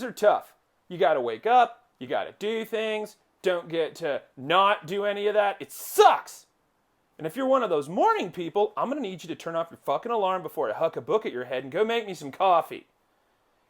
are tough. You got to wake up. You got to do things. Don't get to not do any of that. It sucks. And if you're one of those morning people, I'm going to need you to turn off your fucking alarm before I huck a book at your head and go make me some coffee.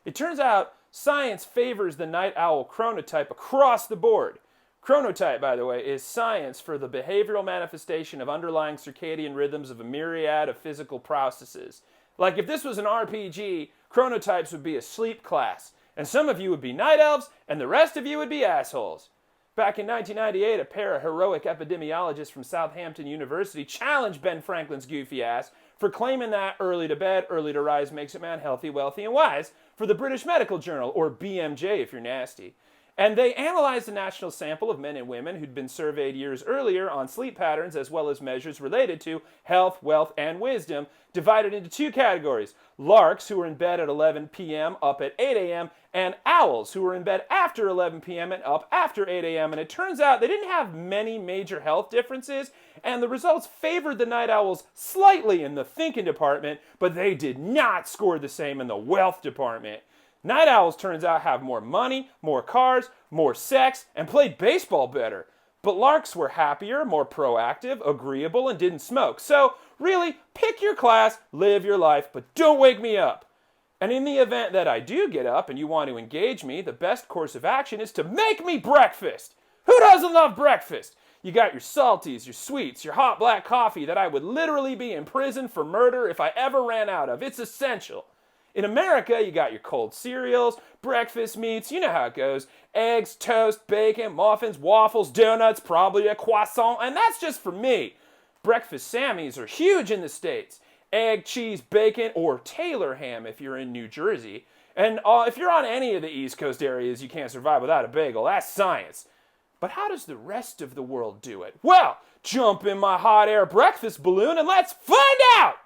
It turns out science favors the night owl chronotype across the board. Chronotype, by the way, is science for the behavioral manifestation of underlying circadian rhythms of a myriad of physical processes. Like if this was an RPG, chronotypes would be a sleep class, and some of you would be night elves, and the rest of you would be assholes. Back in 1998, a pair of heroic epidemiologists from Southampton University challenged Ben Franklin's goofy ass for claiming that early to bed, early to rise makes a man healthy, wealthy, and wise for the British Medical Journal, or BMJ if you're nasty. And they analyzed a national sample of men and women who'd been surveyed years earlier on sleep patterns as well as measures related to health, wealth, and wisdom, divided into two categories: larks, who were in bed at 11 p.m. up at 8 a.m., and owls, who were in bed after 11 p.m. and up after 8 a.m. And it turns out they didn't have many major health differences, and the results favored the night owls slightly in the thinking department, but they did not score the same in the wealth department. Night owls, turns out, have more money, more cars, more sex, and played baseball better. But larks were happier, more proactive, agreeable, and didn't smoke. So, really, pick your class, live your life, but don't wake me up. And in the event that I do get up and you want to engage me, the best course of action is to make me breakfast. Who doesn't love breakfast? You got your salties, your sweets, your hot black coffee that I would literally be in prison for murder if I ever ran out of. It's essential. In America, you got your cold cereals, breakfast meats, you know how it goes. Eggs, toast, bacon, muffins, waffles, donuts, probably a croissant, and that's just for me. Breakfast Sammies are huge in the States. Egg, cheese, bacon, or Taylor ham if you're in New Jersey. And if you're on any of the East Coast areas, you can't survive without a bagel. That's science. But how does the rest of the world do it? Well, jump in my hot air breakfast balloon and let's find out!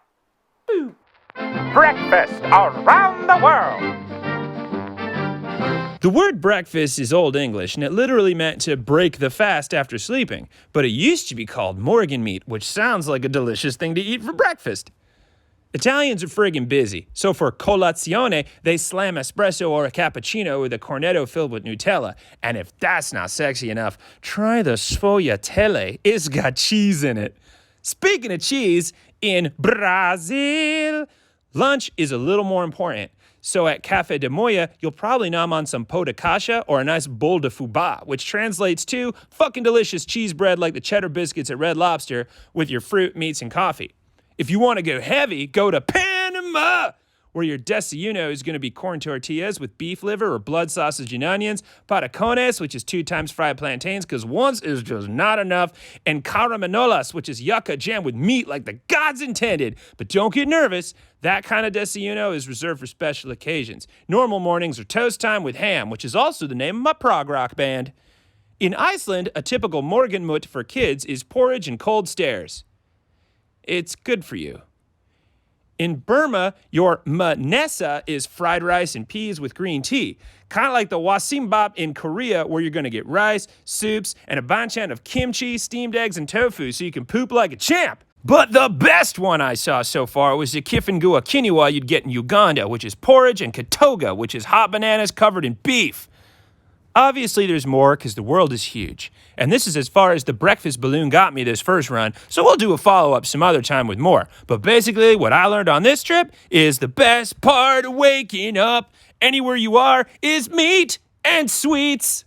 Ooh. Breakfast around the world. The word breakfast is Old English, and it literally meant to break the fast after sleeping. But it used to be called Morgan meat, which sounds like a delicious thing to eat for breakfast. Italians are friggin' busy, so for colazione, they slam espresso or a cappuccino with a cornetto filled with Nutella. And if that's not sexy enough, try the sfogliatelle. It's got cheese in it. Speaking of cheese, in Brazil, lunch is a little more important. So at Café de Moya, you'll probably nom on some pão de caixa or a nice bol de fubá, which translates to fucking delicious cheese bread like the cheddar biscuits at Red Lobster with your fruit, meats, and coffee. If you want to go heavy, go to Panama, where your desayuno is going to be corn tortillas with beef liver or blood sausage and onions, patacones, which is 2 times fried plantains because once is just not enough, and caramanolas, which is yucca jam with meat like the gods intended. But don't get nervous. That kind of desayuno is reserved for special occasions. Normal mornings are toast time with ham, which is also the name of my prog rock band. In Iceland, a typical morgenmut for kids is porridge and cold stares. It's good for you. In Burma, your manessa is fried rice and peas with green tea. Kind of like the wasimbap in Korea, where you're going to get rice, soups, and a banchan of kimchi, steamed eggs, and tofu so you can poop like a champ. But the best one I saw so far was the kifingua quinoa you'd get in Uganda, which is porridge, and katoga, which is hot bananas covered in beef. Obviously, there's more because the world is huge. And this is as far as the breakfast balloon got me this first run, so we'll do a follow-up some other time with more. But basically, what I learned on this trip is the best part of waking up anywhere you are is meat and sweets.